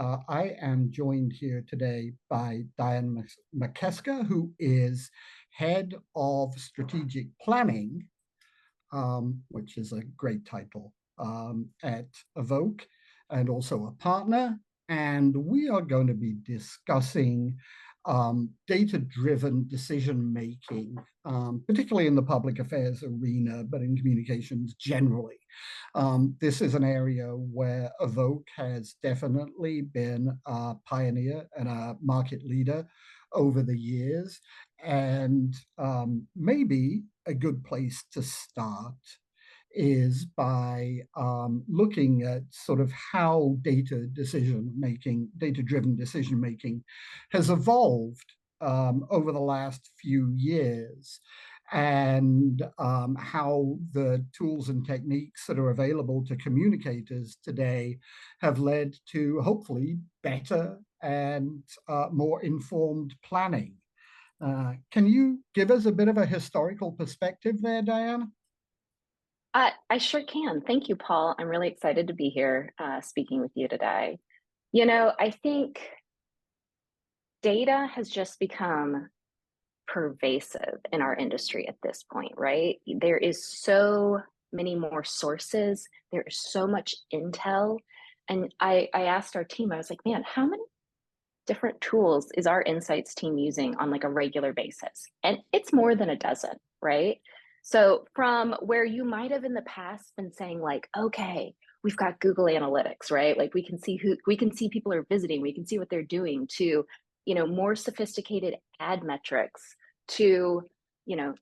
I am joined here today by Dianne Mikeska, who is head of strategic planning, which is a great title, at Avoq, and also a partner. And we are going to be discussing data-driven decision making, particularly in the public affairs arena, but in communications generally. This is an area where Avoq has definitely been a pioneer and a market leader over the years, and maybe a good place to start is by looking at sort of how data-driven decision making has evolved over the last few years, and how the tools and techniques that are available to communicators today have led to hopefully better and more informed planning. Can you give us a bit of a historical perspective there, Dianne? I sure can. Thank you, Paul. I'm really excited to be here speaking with you today. You know, I think data has just become pervasive in our industry at this point, right? There is so many more sources, there is so much intel. And I asked our team, I was like, man, how many different tools is our insights team using on like a regular basis? And it's more than a dozen, right? So from where you might have in the past been saying like, okay, we've got Google Analytics, right? Like we can see people are visiting, we can see what they're doing, to, more sophisticated ad metrics, to,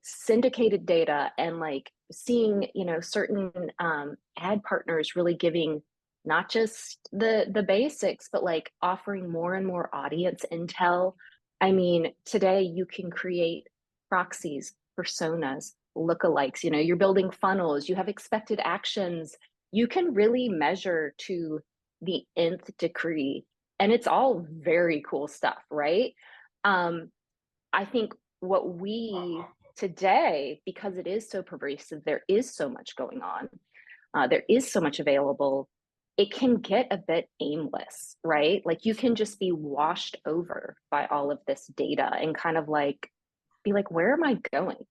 syndicated data, and like seeing, certain ad partners really giving not just the basics, but like offering more and more audience intel. I mean, today you can create proxies, personas, lookalikes, you're building funnels, you have expected actions. You can really measure to the nth degree, and it's all very cool stuff, right? I think what we today, because it is so pervasive, there is so much going on, there is so much available, it can get a bit aimless, right? Like you can just be washed over by all of this data and kind of like be like, where am I going?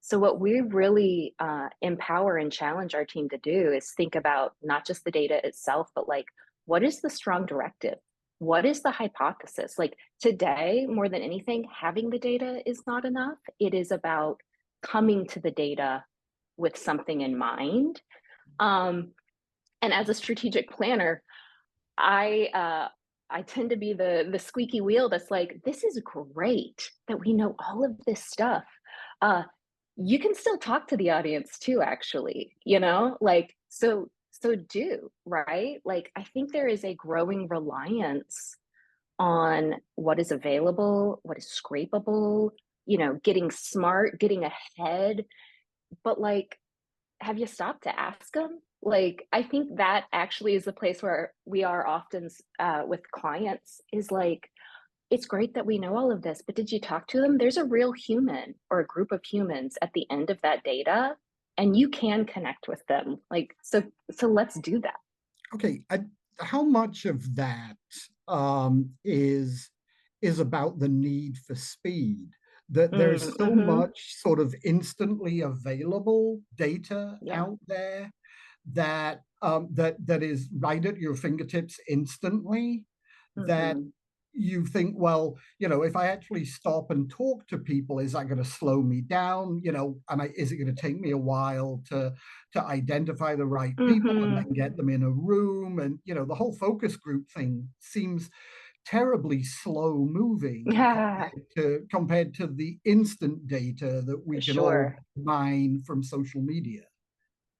So what we really empower and challenge our team to do is think about not just the data itself, but like, what is the strong directive? What is the hypothesis? Like today, more than anything, having the data is not enough. It is about coming to the data with something in mind. And as a strategic planner, I tend to be the squeaky wheel that's like, this is great that we know all of this stuff. You can still talk to the audience too, actually, like so do, right? Like I think there is a growing reliance on what is available, what is scrapable, getting smart, getting ahead. But like, have you stopped to ask them? Like, I think that actually is the place where we are often with clients, is like, it's great that we know all of this, but did you talk to them? There's a real human or a group of humans at the end of that data, and you can connect with them. Like, so let's do that. Okay, how much of that is about the need for speed? That there's so Mm-hmm. much sort of instantly available data Yeah. out there that is right at your fingertips instantly, that Mm-hmm. you think, well, if I actually stop and talk to people, is that going to slow me down? Is it going to take me a while to identify the right people and Mm-hmm. then get them in a room? And the whole focus group thing seems terribly slow moving Yeah, compared to the instant data that we for can all sure. mine from social media.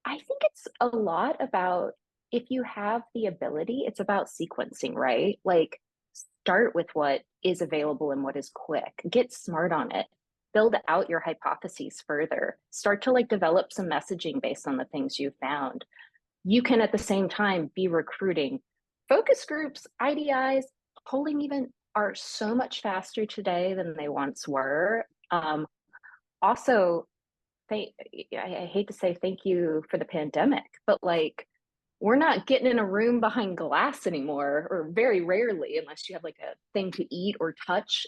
I think it's a lot about, if you have the ability, it's about sequencing, right? Like start with what is available and what is quick. Get smart on it. Build out your hypotheses further. Start to like develop some messaging based on the things you found. You can at the same time be recruiting. Focus groups, IDIs, polling even are so much faster today than they once were. Also, I hate to say thank you for the pandemic, but like we're not getting in a room behind glass anymore, or very rarely, unless you have like a thing to eat or touch.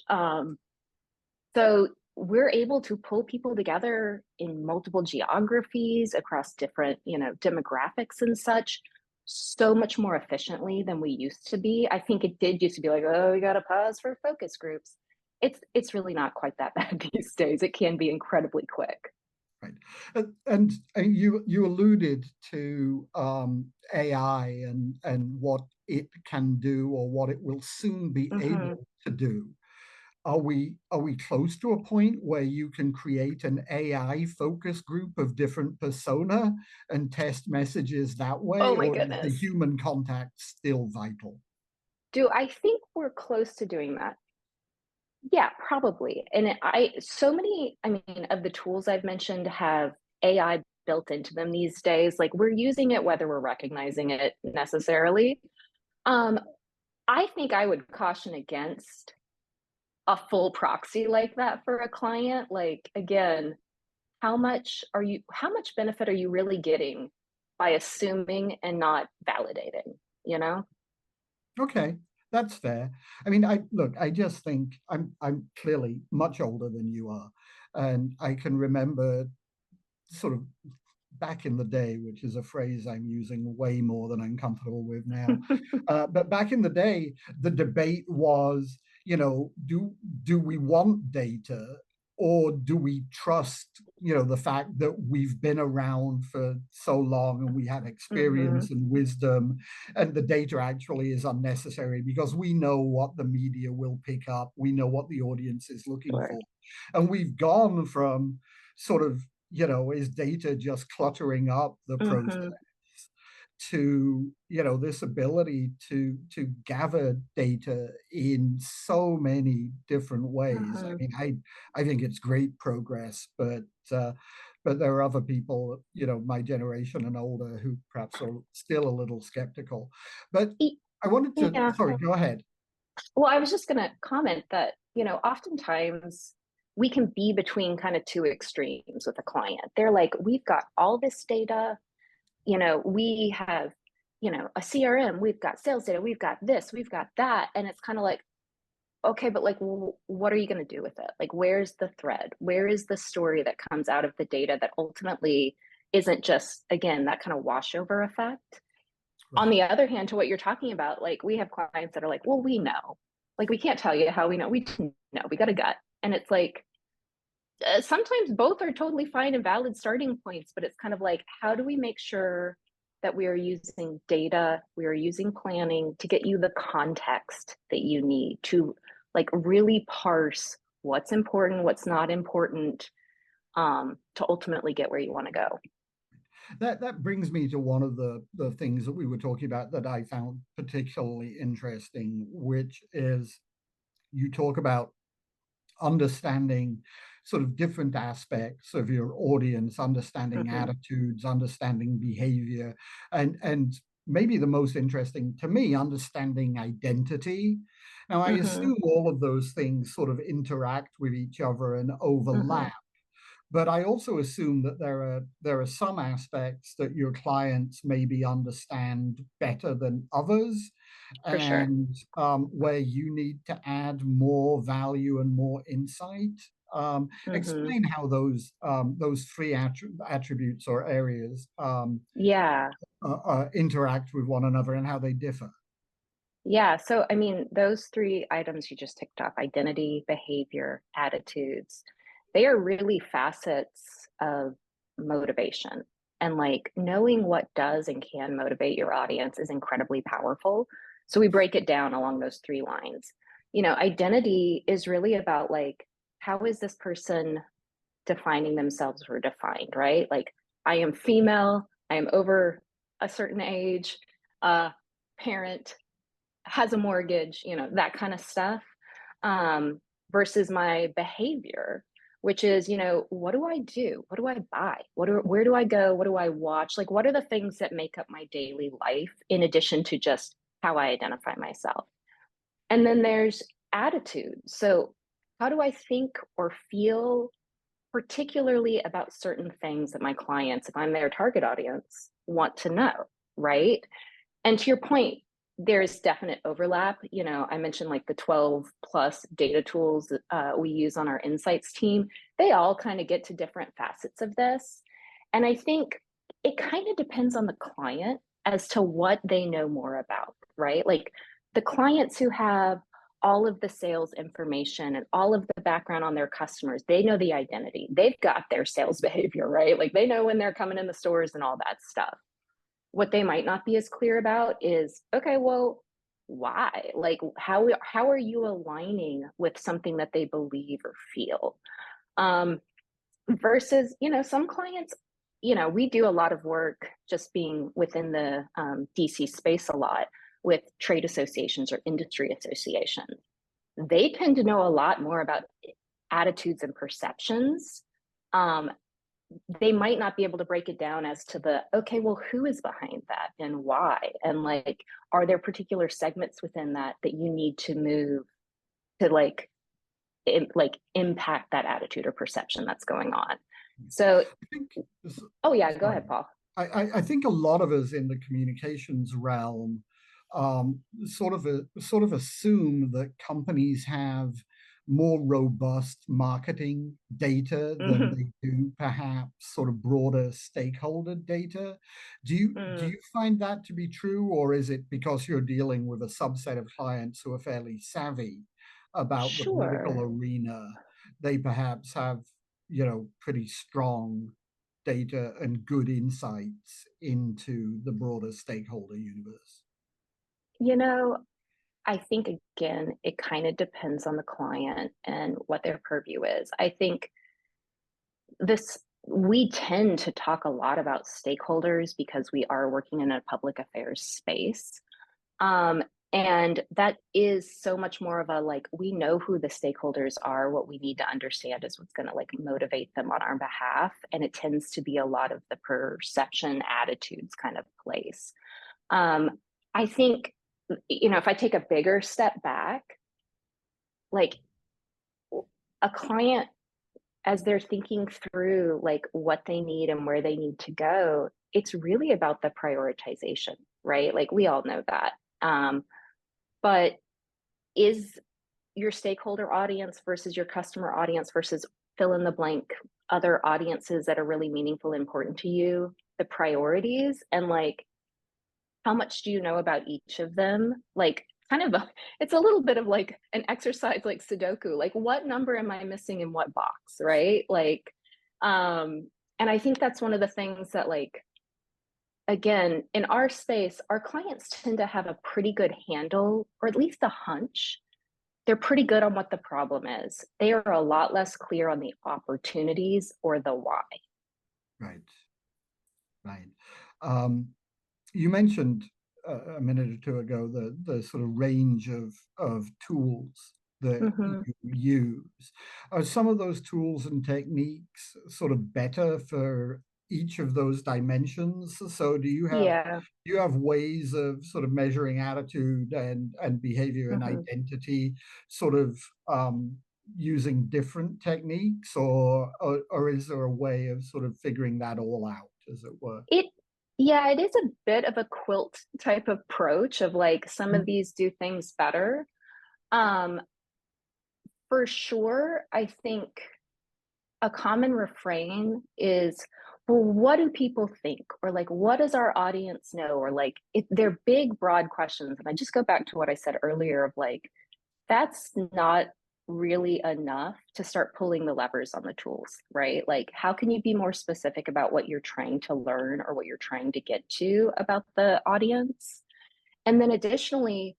So we're able to pull people together in multiple geographies across different, demographics and such, so much more efficiently than we used to be. I think it did used to be like, oh, we got to pause for focus groups. It's really not quite that bad these days. It can be incredibly quick. Right. And you alluded to AI and what it can do or what it will soon be Hmm. able to do. Are we close to a point where you can create an AI focus group of different persona and test messages that way, Oh my or is the goodness. human contact still vital? Do I think we're close to doing that? Yeah, probably. And so many, I mean, of the tools I've mentioned have AI built into them these days. Like we're using it whether we're recognizing it necessarily. Um, I think I would caution against a full proxy like that for a client. Like again, how much benefit are you really getting by assuming and not validating, you know? Okay, that's fair. I mean, I just think I'm clearly much older than you are, and I can remember sort of back in the day, which is a phrase I'm using way more than I'm comfortable with now. But back in the day, the debate was, do we want data or do we trust, the fact that we've been around for so long and we have Hmm. experience and wisdom, and the data actually is unnecessary because we know what the media will pick up, we know what the audience is looking Sure. for, and we've gone from sort of is data just cluttering up the process Hmm. to this ability to gather data in so many different ways. I Hmm. mean, I think it's great progress, uh, but there are other people, my generation and older, who perhaps are still a little skeptical. But I wanted to, Yeah. sorry, go ahead. Well, I was just going to comment that, oftentimes we can be between kind of two extremes with a client. They're like, we've got all this data, we have, a CRM, we've got sales data, we've got this, we've got that. And it's kind of like, okay, but like, what are you going to do with it? Like, where's the thread? Where is the story that comes out of the data that ultimately isn't just, again, that kind of washover effect? On Right. the other hand, to what you're talking about, like we have clients that are like, well, we know. Like we can't tell you how we know. We know. We got a gut. And it's like sometimes both are totally fine and valid starting points, but it's kind of like, how do we make sure that we are using data, we are using planning to get you the context that you need to like really parse what's important, what's not important, to ultimately get where you want to go. That brings me to one of the things that we were talking about that I found particularly interesting, which is you talk about understanding sort of different aspects of your audience, understanding Mm-hmm. attitudes, understanding behavior, and maybe the most interesting to me, understanding identity. Now, I Mm-hmm. assume all of those things sort of interact with each other and Mm-hmm. overlap, but I also assume that there are some aspects that your clients maybe understand better than others, For sure. and where you need to add more value and more insight. Mm-hmm. Explain how those three attributes or areas Yeah. interact with one another and how they differ. Yeah. So, I mean, those three items you just ticked off: identity, behavior, attitudes, they are really facets of motivation. And like knowing what does and can motivate your audience is incredibly powerful. So, we break it down along those three lines. Identity is really about like, how is this person defining themselves or defined, right? Like, I am female, I am over a certain age, parent, has a mortgage, that kind of stuff, versus my behavior, which is, what do I do? What do I buy? Where do I go? What do I watch? Like, what are the things that make up my daily life in addition to just how I identify myself? And then there's attitude. So, how do I think or feel, particularly about certain things that my clients, if I'm their target audience, want to know? right? And to your point, there's definite overlap. You know, I mentioned like the 12 plus data tools we use on our insights team. They all kind of get to different facets of this. And I think it kind of depends on the client as to what they know more about, right? Like the clients who have all of the sales information and all of the background on their customers, they know the identity. They've got their sales behavior, right? Like they know when they're coming in the stores and all that stuff. What they might not be as clear about is, okay, well, why? Like how are you aligning with something that they believe or feel? Versus, you know, some clients, you know, we do a lot of work just being within the DC space a lot with trade associations or industry associations. They tend to know a lot more about attitudes and perceptions. Um, they might not be able to break it down as to the, okay, well, who is behind that and why? And like, are there particular segments within that that you need to move to like impact that attitude or perception that's going on? So, I think, oh yeah, go sorry, ahead, Paul. I think a lot of us in the communications realm sort of assume that companies have more robust marketing data than Mm-hmm. they do perhaps sort of broader stakeholder data. Do you find that to be true, or is it because you're dealing with a subset of clients who are fairly savvy about the political Sure. arena? They perhaps have, you know, pretty strong data and good insights into the broader stakeholder universe. You know, I think again, it kind of depends on the client and what their purview is. I think this we tend to talk a lot about stakeholders because we are working in a public affairs space. Um, and that is so much more of a like, we know who the stakeholders are. What we need to understand is what's going to like motivate them on our behalf. And it tends to be a lot of the perception attitudes kind of place. Um, I think, you know, if I take a bigger step back, like a client, as they're thinking through like what they need and where they need to go, it's really about the prioritization, right? Like we all know that. But is your stakeholder audience versus your customer audience versus fill in the blank other audiences that are really meaningful, important to you, the priorities, and like how much do you know about each of them? Like kind of it's a little bit of like an exercise like Sudoku, like what number am I missing in what box, right? Like and I think that's one of the things that like again, in our space, our clients tend to have a pretty good handle or at least a hunch. They're pretty good on what the problem is. They are a lot less clear on the opportunities or the why. Right, right. Um, you mentioned a minute or two ago the sort of range of tools that you Mm-hmm. use. Are some of those tools and techniques sort of better for each of those dimensions? So Yeah. do you have ways of sort of measuring attitude and behavior and Mm-hmm. identity sort of using different techniques, or is there a way of sort of figuring that all out, as it were? It yeah, it is a bit of a quilt type approach of like some of Mhm. these do things better. Um, for sure, I think a common refrain is, well, what do people think? Or like, what does our audience know? Or like, they're big, broad questions. And I just go back to what I said earlier of like, that's not really enough to start pulling the levers on the tools, right? Like, how can you be more specific about what you're trying to learn or what you're trying to get to about the audience? And then additionally,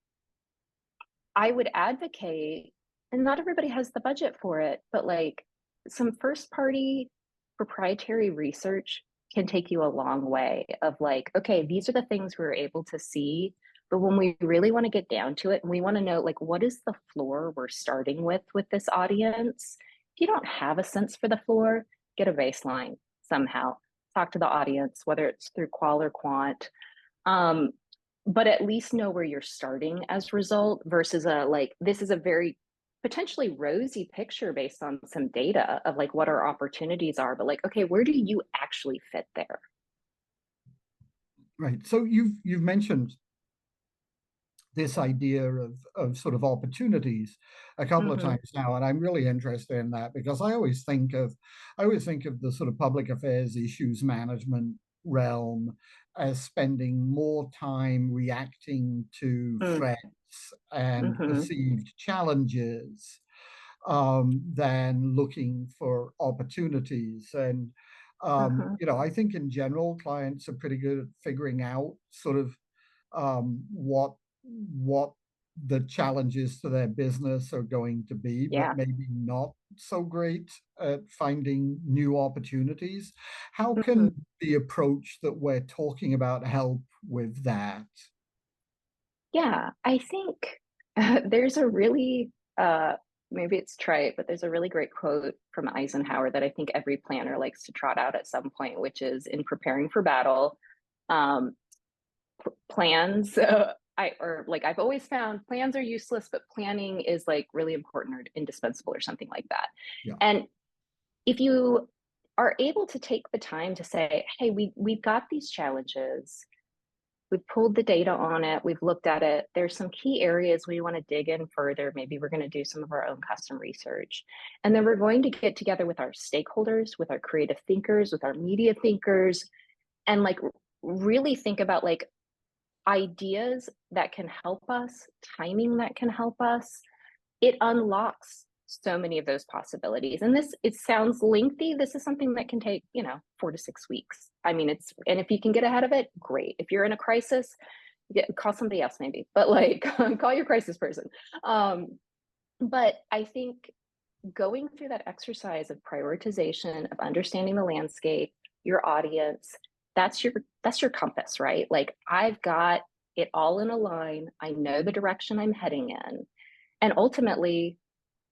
I would advocate, and not everybody has the budget for it, but like some first party proprietary research can take you a long way of like, okay, these are the things we are able to see. But when we really want to get down to it and we want to know, like, what is the floor we're starting with this audience? If you don't have a sense for the floor, get a baseline somehow. Talk to the audience, whether it's through qual or quant. Um, but at least know where you're starting as a result versus a like this is a very potentially rosy picture based on some data of like what our opportunities are, but like okay, where do you actually fit there? Right. So you've mentioned this idea of sort of opportunities a couple of Hmm. times now, and I'm really interested in that because I always think of the sort of public affairs issues management realm as spending more time reacting to threats and Mm-hmm. perceived challenges than looking for opportunities. And Hmm. I think in general, clients are pretty good at figuring out sort of what the challenges to their business are going to be, but Yeah. maybe not so great at finding new opportunities. How Hmm. can the approach that we're talking about help with that? Yeah, I think there's a really, maybe it's trite, but there's a really great quote from Eisenhower that I think every planner likes to trot out at some point, which is in preparing for battle, um, plans. I've always found plans are useless, but planning is like really important or indispensable or something like that. Yeah. And if you are able to take the time to say, hey, we've got these challenges, we've pulled the data on it, we've looked at it. There's some key areas we want to dig in further. Maybe we're going to do some of our own custom research. And then we're going to get together with our stakeholders, with our creative thinkers, with our media thinkers, and like really think about like ideas that can help us, timing that can help us. It unlocks so many of those possibilities. And this, it sounds lengthy. This is something that can take, 4 to 6 weeks. I mean, and if you can get ahead of it, great. If you're in a crisis, call somebody else maybe, but like call your crisis person. Um, but I think going through that exercise of prioritization, of understanding the landscape, your audience, that's your compass, right? Like I've got it all in a line. I know the direction I'm heading in. And ultimately,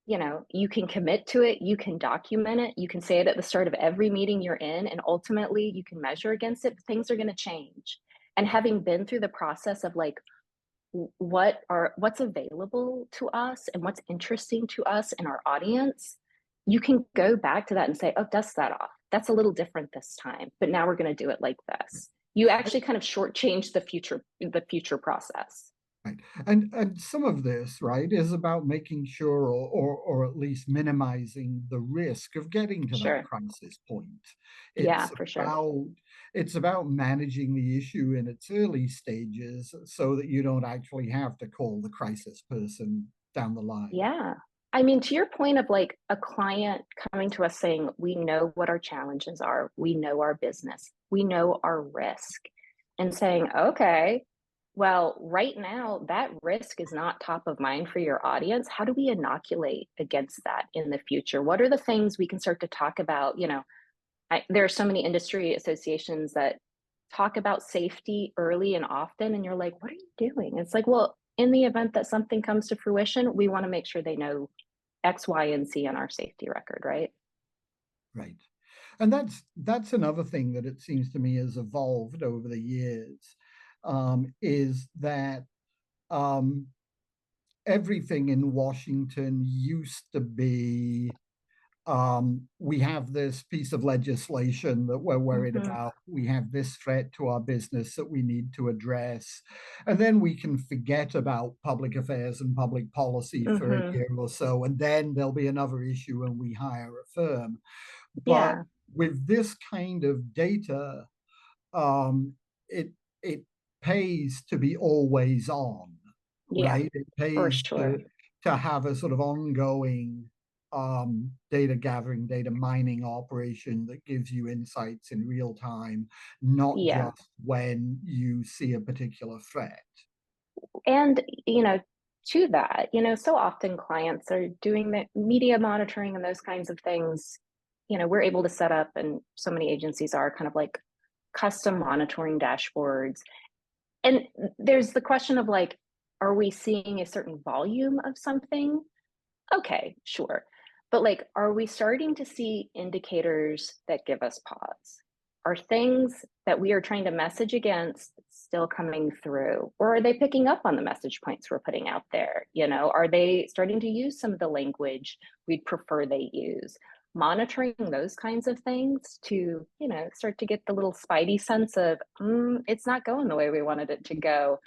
you can commit to it, you can document it, you can say it at the start of every meeting you're in, and ultimately you can measure against it, but things are going to change. And having been through the process of like what's available to us and what's interesting to us and our audience, you can go back to that and say, oh, dust that off. That's a little different this time, but now we're going to do it like this. You actually kind of shortchange the future process. Right. And some of this, right, is about making sure or at least minimizing the risk of getting to that Sure. crisis point. Yeah, It's for sure. about it's about managing the issue in its early stages so that you don't actually have to call the crisis person down the line. Yeah. I mean, to your point of like a client coming to us saying, we know what our challenges are, we know our business, we know our risk, and saying, okay, well, right now, that risk is not top of mind for your audience. How do we inoculate against that in the future? What are the things we can start to talk about? There are so many industry associations that talk about safety early and often, and you're like, what are you doing? It's like, well, in the event that something comes to fruition, we want to make sure they know X, Y, and Z on our safety record, right? Right. And that's another thing that it seems to me has evolved over the years, is that um, everything in Washington used to be we have this piece of legislation that we're worried Hmm. about. We have this threat to our business that we need to address. And then we can forget about public affairs and public policy for a Hmm. year or so. And then there'll be another issue and we hire a firm. But Yeah. with this kind of data, um, it it pays to be always on, Yeah, right? It for pays sure. to have a sort of ongoing data gathering, data mining operation that gives you insights in real time, not Yeah. just when you see a particular threat. And, to that, so often clients are doing the media monitoring and those kinds of things. We're able to set up, and so many agencies are kind of like custom monitoring dashboards. And there's the question of like, are we seeing a certain volume of something? Okay, sure. But like, are we starting to see indicators that give us pause? Are things that we are trying to message against still coming through? Or are they picking up on the message points we're putting out there? Are they starting to use some of the language we'd prefer they use? monitoring those kinds of things to, start to get the little spidey sense of, it's not going the way we wanted it to go.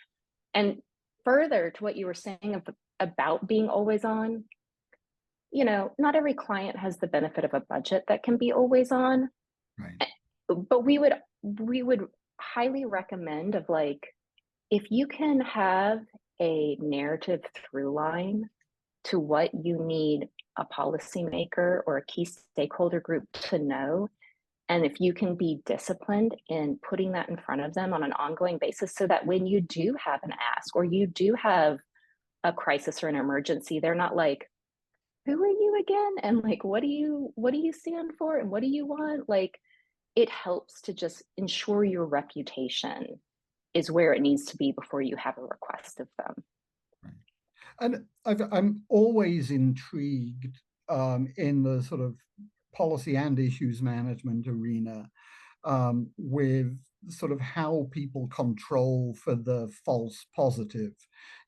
And further to what you were saying about being always on, not every client has the benefit of a budget that can be always on, Right. but we would highly recommend of like, if you can have a narrative through line to what you need a policymaker or a key stakeholder group to know, and if you can be disciplined in putting that in front of them on an ongoing basis so that when you do have an ask or you do have a crisis or an emergency, they're not like, who are you again? And like, what do you stand for? And what do you want? Like, it helps to just ensure your reputation is where it needs to be before you have a request of them. Right. And I'm always intrigued in the sort of policy and issues management arena with sort of how people control for the false positive.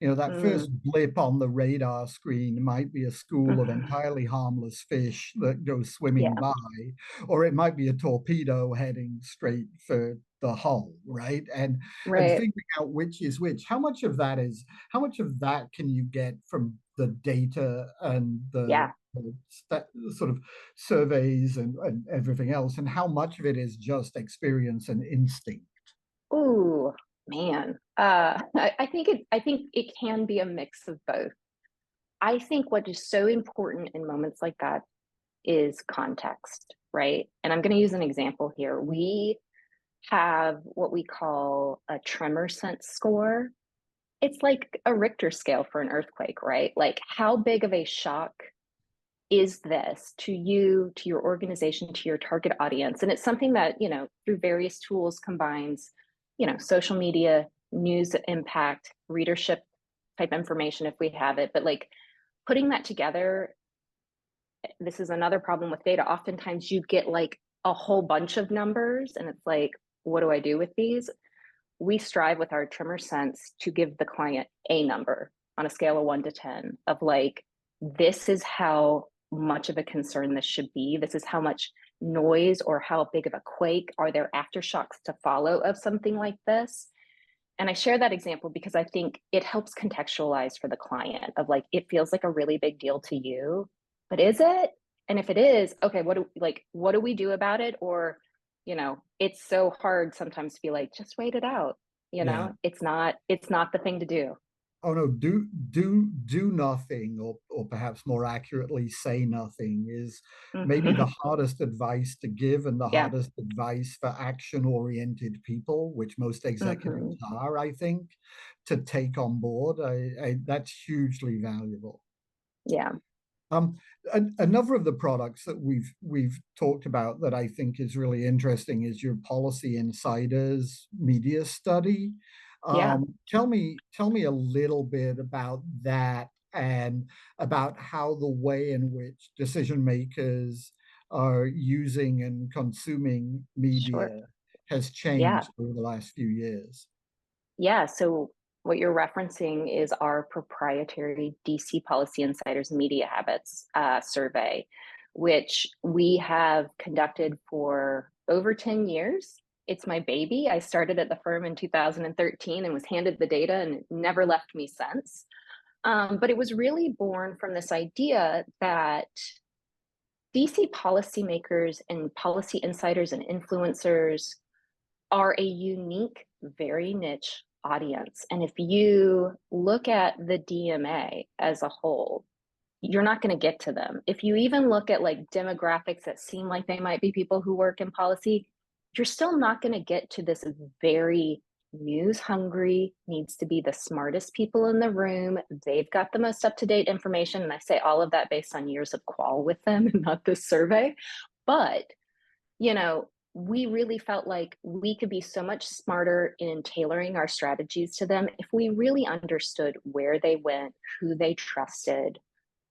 That first Mm, blip on the radar screen might be a school of mhm. entirely harmless fish that goes swimming Yeah, by, or it might be a torpedo heading straight for the hull, right? And right. figuring out which is which. How much of that can you get from the data and the sort of surveys and everything else, and how much of it is just experience and instinct? Ooh, man. I think it can be a mix of both. I think what is so important in moments like that is context, right? And I'm going to use an example here. We have what we call a tremor sense score. It's like a Richter scale for an earthquake, right? Like, how big of a shock is this to you, to your organization, to your target audience? And it's something that, through various tools combines, social media, news impact, readership type information if we have it. But like putting that together, this is another problem with data. Oftentimes you get like a whole bunch of numbers and it's like, what do I do with these? We strive with our tremor sense to give the client a number on a scale of 1 to 10 of like, this is how much of a concern this should be. This is how much noise or how big of a quake are there aftershocks to follow of something like this. And I share that example because I think it helps contextualize for the client of like, it feels like a really big deal to you, but is it? And if it is, okay, what do we do about it? Or, it's so hard sometimes to be like, just wait it out. Yeah. It's not the thing to do. Oh no, do nothing, or perhaps more accurately, say nothing is maybe the Mhm. hardest advice to give and the Yeah. hardest advice for action-oriented people, which most executives Hmm. are, I think, to take on board. That's hugely valuable. Yeah. Um, another of the products that we've talked about that I think is really interesting is your Policy Insiders media study. Yeah. Tell me a little bit about that and about how the way in which decision makers are using and consuming Sure. media has Yeah. changed over the last few years. Yeah, so what you're referencing is our proprietary DC Policy Insiders Media Habits survey, which we have conducted for over 10 years. It's my baby. I started at the firm in 2013 and was handed the data and it never left me since. But it was really born from this idea that DC policymakers and policy insiders and influencers are a unique, very niche audience. And if you look at the DMA as a whole, you're not going to get to them. If you even look at like demographics that seem like they might be people who work in policy, you're still not going to get to this very news hungry, needs to be the smartest people in the room. They've got the most up to date information. And I say all of that based on years of qual with them and not this survey. But we really felt like we could be so much smarter in tailoring our strategies to them if we really understood where they went, who they trusted.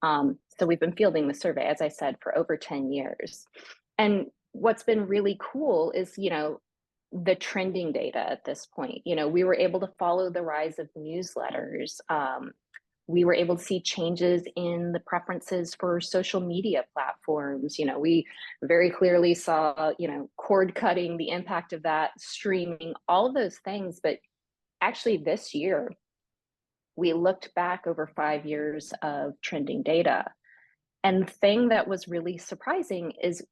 So we've been fielding the survey, as I said, for over 10 years. And what's been really cool is, the trending data at this point. We were able to follow the rise of newsletters. We were able to see changes in the preferences for social media platforms. We very clearly saw, cord cutting, the impact of that, streaming, all of those things. But actually, this year, we looked back over 5 years of trending data. And the thing that was really surprising is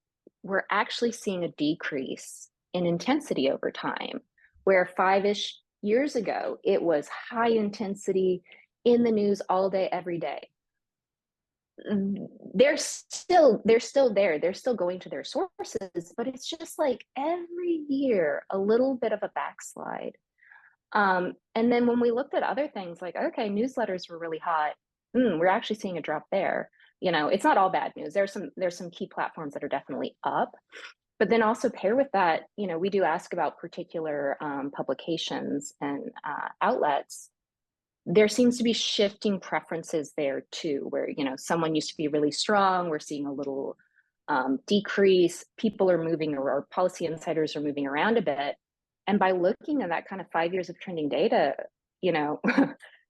we're actually seeing a decrease in intensity over time, where 5-ish years ago, it was high intensity in the news all day, every day. They're still there. They're still going to their sources, but it's just like every year, a little bit of a backslide. And then when we looked at other things like, okay, newsletters were really hot. We're actually seeing a drop there. It's not all bad news. There's some key platforms that are definitely up, but then also pair with that, we do ask about particular publications and outlets. There seems to be shifting preferences there too, where someone used to be really strong. We're seeing a little decrease. People are moving, or policy insiders are moving around a bit. And by looking at that kind of 5 years of trending data, you know,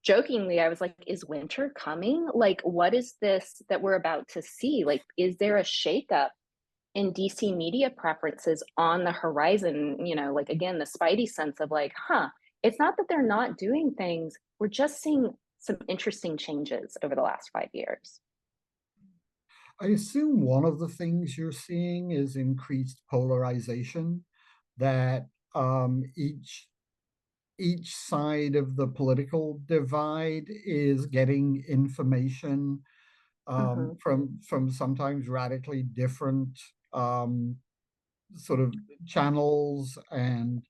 jokingly, I was like, is winter coming? Like, what is this that we're about to see? Like, is there a shakeup in DC media preferences on the horizon? Like, again, the spidey sense of like, it's not that they're not doing things. We're just seeing some interesting changes over the last 5 years. I assume one of the things you're seeing is increased polarization, that each side of the political divide is getting information Mm-hmm. from sometimes radically different sort of channels, and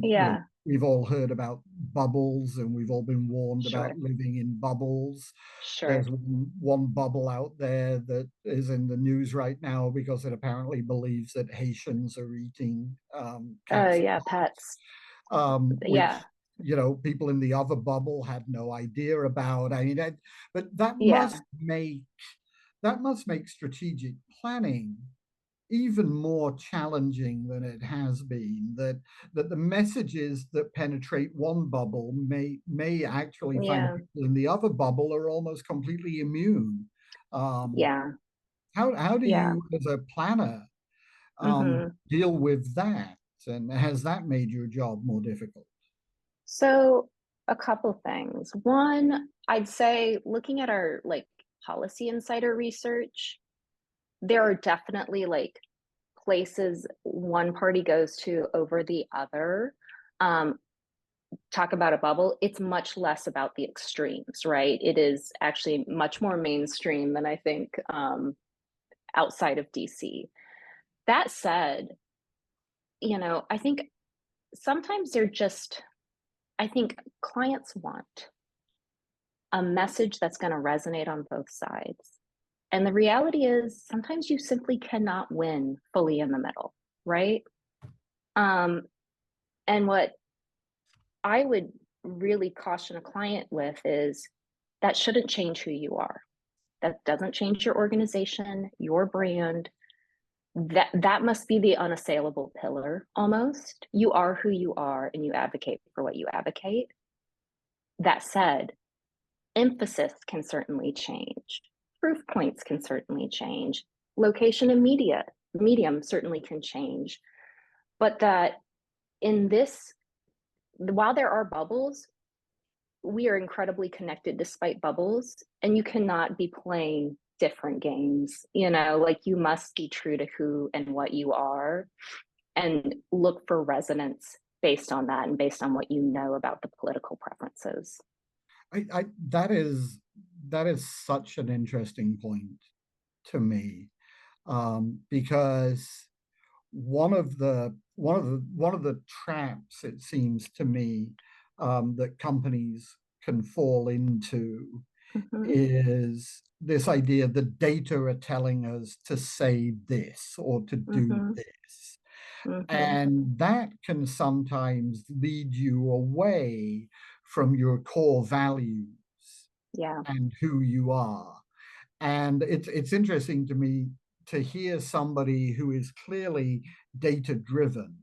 Yeah, we've all heard about bubbles, and we've all been warned about sure, living in bubbles. sure. There's one bubble out there that is in the news right now because it apparently believes that Haitians are eating Oh, cats, yeah, pets. which Yeah, people in the other bubble had no idea about. I mean, but yeah, that must make strategic planning even more challenging than it has been. That the messages that penetrate one bubble may actually find yeah, people in the other bubble are almost completely immune. Um, yeah, how do yeah. you, as a planner, Mm-hmm. deal with that? And has that made your job more difficult? So a couple things. One, I'd say looking at our like policy insider research, there are definitely like places one party goes to over the other. Um, Talk about a bubble, it's much less about the extremes, right? It is actually much more mainstream than I think outside of DC. That said, I think sometimes I think clients want a message that's going to resonate on both sides. And the reality is sometimes you simply cannot win fully in the middle, right? Um, and what I would really caution a client with is that shouldn't change who you are. That doesn't change your organization, your brand. That must be the unassailable pillar almost. You are who you are and you advocate for what you advocate. That said, emphasis can certainly change. Proof points can certainly change. Location and medium certainly can change. But that in this, while there are bubbles, we are incredibly connected despite bubbles, and you cannot be playing different games. Like you must be true to who and what you are and look for resonance based on that and based on what you know about the political preferences. I that is such an interesting point to me, because one of the traps, it seems to me, that companies can fall into Mm-hmm, is this idea that data are telling us to say this or to do mm-hmm, this. mm-hmm. And that can sometimes lead you away from your core values Yeah. and who you are. And it's interesting to me to hear somebody who is clearly data driven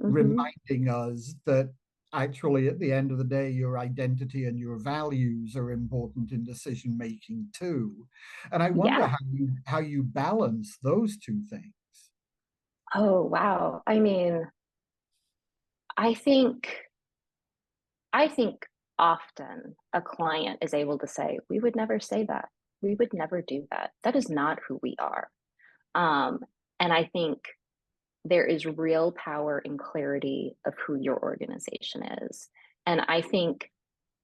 Mm-hmm, reminding us that actually at the end of the day, your identity and your values are important in decision making too. And I wonder Yeah. how you balance those two things. Oh, wow. I mean, I think I think often a client is able to say, we would never say that. We would never do that. That is not who we are. Um, and I think there is real power in clarity of who your organization is. And I think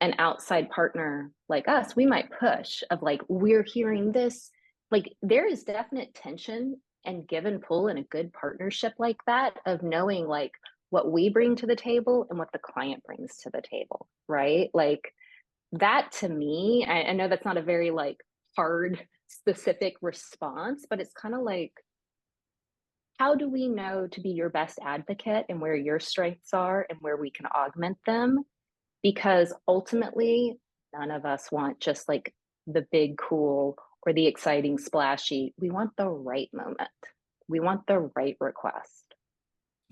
an outside partner like us, we might push of like, we're hearing this. Like, there is definite tension and give and pull in a good partnership like that of knowing like what we bring to the table and what the client brings to the table, right? Like, that to me, I know that's not a very like hard, specific response, but it's kind of like, how do we know to be your best advocate and where your strengths are and where we can augment them? Because ultimately, none of us want just like the big, cool or the exciting, splashy. We want the right moment. We want the right request.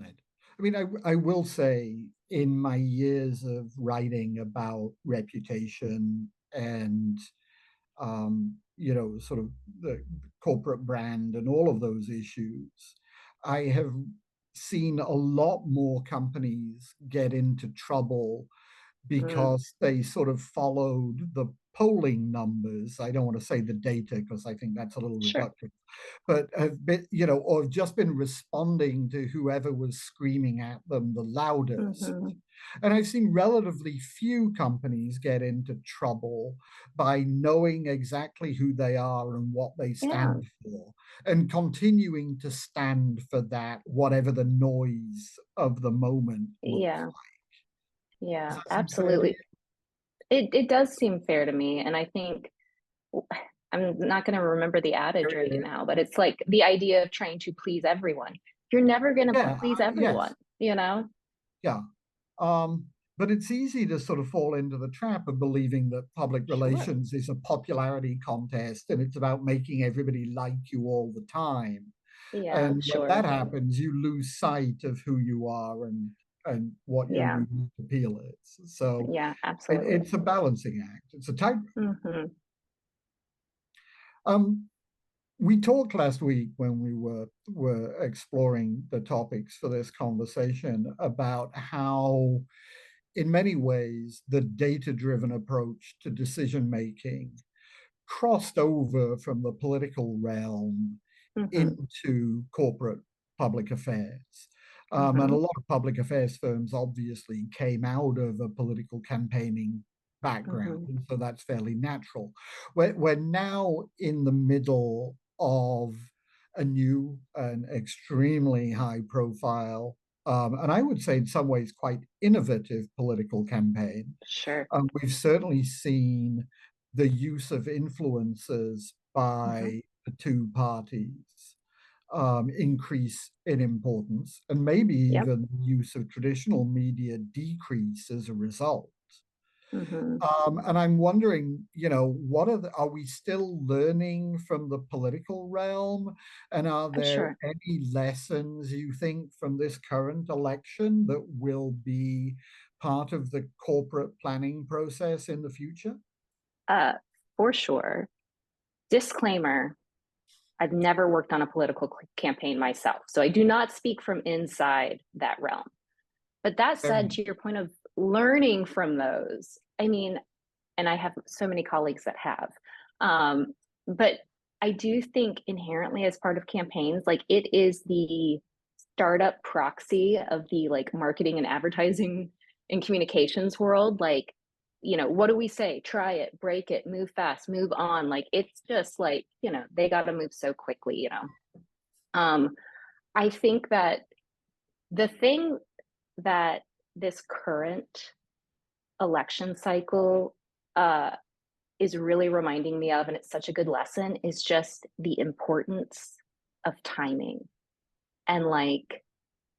Right. I mean, I will say in my years of writing about reputation and sort of the corporate brand and all of those issues, I have seen a lot more companies get into trouble Mm, because they sort of followed the polling numbers. I don't want to say the data because I think that's a little sure. reductive, but have been, or have just been responding to whoever was screaming at them the loudest. Hmm. And I've seen relatively few companies get into trouble by knowing exactly who they are and what they Yeah. stand for and continuing to stand for that, whatever the noise of the moment looks Yeah. like. Does Yeah. that seem fair to you? Absolutely. It does seem fair to me. And I think I'm not going to remember the adage right now, but it's like the idea of trying to please everyone. You're never going to Yeah, please yes, everyone, you know? yeah. But it's easy to sort of fall into the trap of believing that public Sure. relations is a popularity contest and it's about making everybody like you all the time. Yeah, And when that sure. happens, you lose sight of who you are and what your Yeah. unique appeal is. So Yeah, absolutely. it's a balancing act. It's a tightrope. Hmm. Um, we talked last week when we were exploring the topics for this conversation about how in many ways, the data driven approach to decision making crossed over from the political realm Hmm. into corporate public affairs. And a Hmm. lot of public affairs firms obviously came out of a political campaigning background, Hmm. so that's fairly natural. We're now in the middle of a new and extremely high profile, and I would say in some ways quite innovative political campaign. Sure. We've certainly seen the use of influencers Hmm. by the two parties increase in importance, and maybe Yep. even the use of traditional media decrease as a result. Hmm. And I'm wondering, are we still learning from the political realm? And are there Sure. any lessons you think from this current election that will be part of the corporate planning process in the future? Uh, for sure. Disclaimer, I've never worked on a political campaign myself, so I do not speak from inside that realm. But that Fair said, enough. to your point of learning from those, I mean, and I have so many colleagues that have. But I do think inherently as part of campaigns, like it is the startup proxy of the like marketing and advertising and communications world. Like, what do we say? Try it, break it, move fast, move on. Like it's just like, they got to move so quickly. Um, I think that the thing that this current election cycle uh, is really reminding me of, and it's such a good lesson, is just the importance of timing. And like,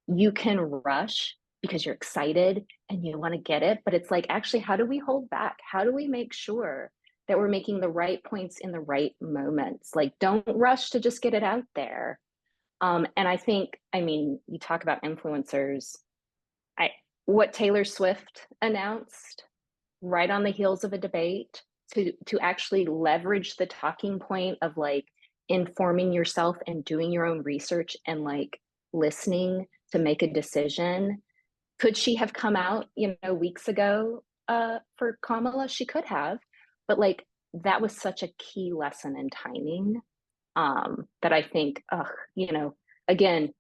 you can rush because you're excited and you want to get it, but it's like, actually, how do we hold back? How do we make sure that we're making the right points in the right moments? Like, don't rush to just get it out there. And I think, I mean, you talk about influencers. what Taylor Swift announced right on the heels of a debate to actually leverage the talking point of like informing yourself and doing your own research and like listening to make a decision. Could she have come out, weeks ago for Kamala? She could have, but like that was such a key lesson in timing, that I think, again,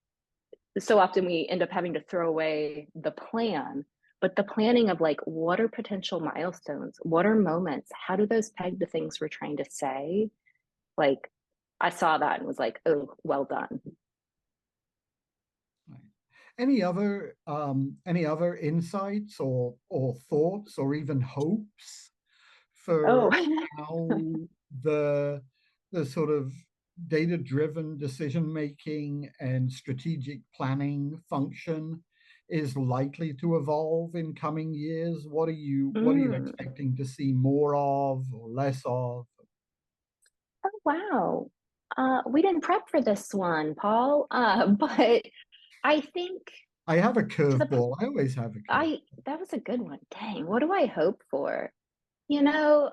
so often we end up having to throw away the plan, but the planning of like, what are potential milestones? What are moments? How do those peg the things we're trying to say? Like, I saw that and was like, oh, well done. Right. Any other insights or thoughts or even hopes Oh, for how the the sort of data-driven decision making and strategic planning function is likely to evolve in coming years? What are you mm. expecting to see more of or less of? Oh, wow. We didn't prep for this one, Paul. But I think I have a to the curveball. I always have a curve. I that was a good one. Dang, what do I hope for? You know,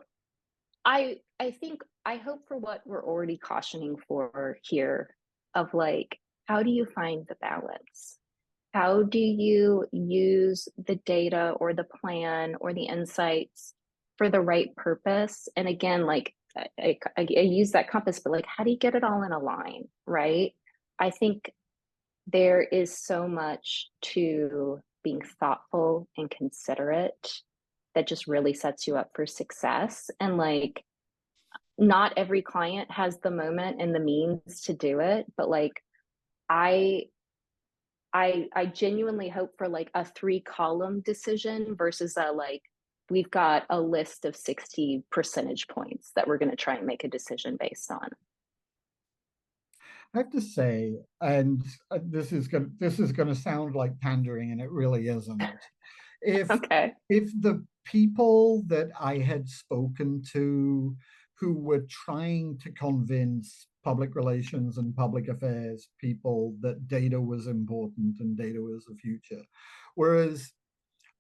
I think I hope for what we're already cautioning for here of like, how do you find the balance? How do you use the data or the plan or the insights for the right purpose? And again, like I use that compass, but like, how do you get it all in a line, right? I think there is so much to being thoughtful and considerate that just really sets you up for success. And like, not every client has the moment and the means to do it, but like, I I genuinely hope for like a 3 column decision versus a like we've got a list of 60 percentage points that we're going to try and make a decision based on. I have to say, and this is going to sound like pandering, and it really isn't. If Okay. if the people that I had spoken to who were trying to convince public relations and public affairs people that data was important and data was the future were as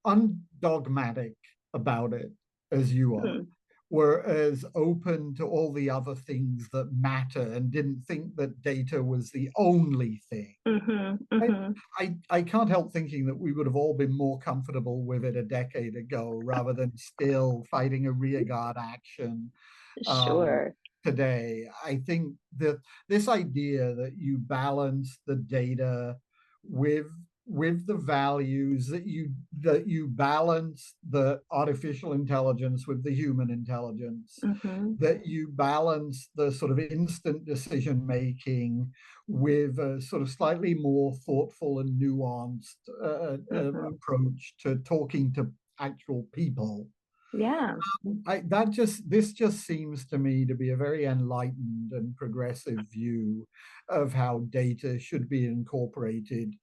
undogmatic about it as you are, Hmm. were as open to all the other things that matter and didn't think that data was the only thing. Mm-hmm. I, Mm-hmm. I can't help thinking that we would have all been more comfortable with it a decade ago rather than still fighting a rearguard action um, Sure. today. I think that this idea that you balance the data with the values, that you balance the artificial intelligence with the human intelligence, Mm-hmm. that you balance the sort of instant decision making with a sort of slightly more thoughtful and nuanced Mm-hmm. approach to talking to actual people. Yeah. This just seems to me to be a very enlightened and progressive view of how data should be incorporated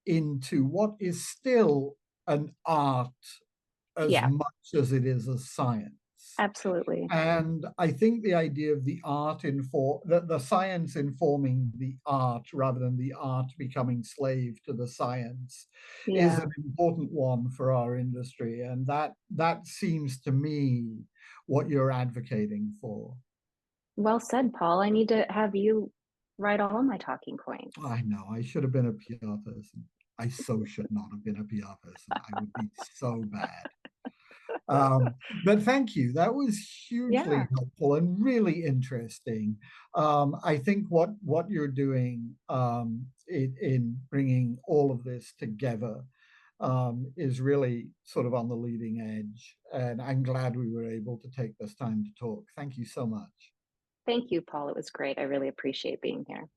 into what is still an art as Yeah. much as it is a science. Absolutely. And I think the idea of the science informing the art rather than the art becoming slave to the science is Yeah. an important one for our industry. And that seems to me what you're advocating for. Well said, Paul. I need to have you write all my talking points. I know I should have been a PR person. I so should not have been a PR person. I would be so bad. But thank you. That was hugely Yeah. helpful and really interesting. I think what you're doing in bringing all of this together is really sort of on the leading edge. And I'm glad we were able to take this time to talk. Thank you so much. Thank you, Paul. It was great. I really appreciate being here.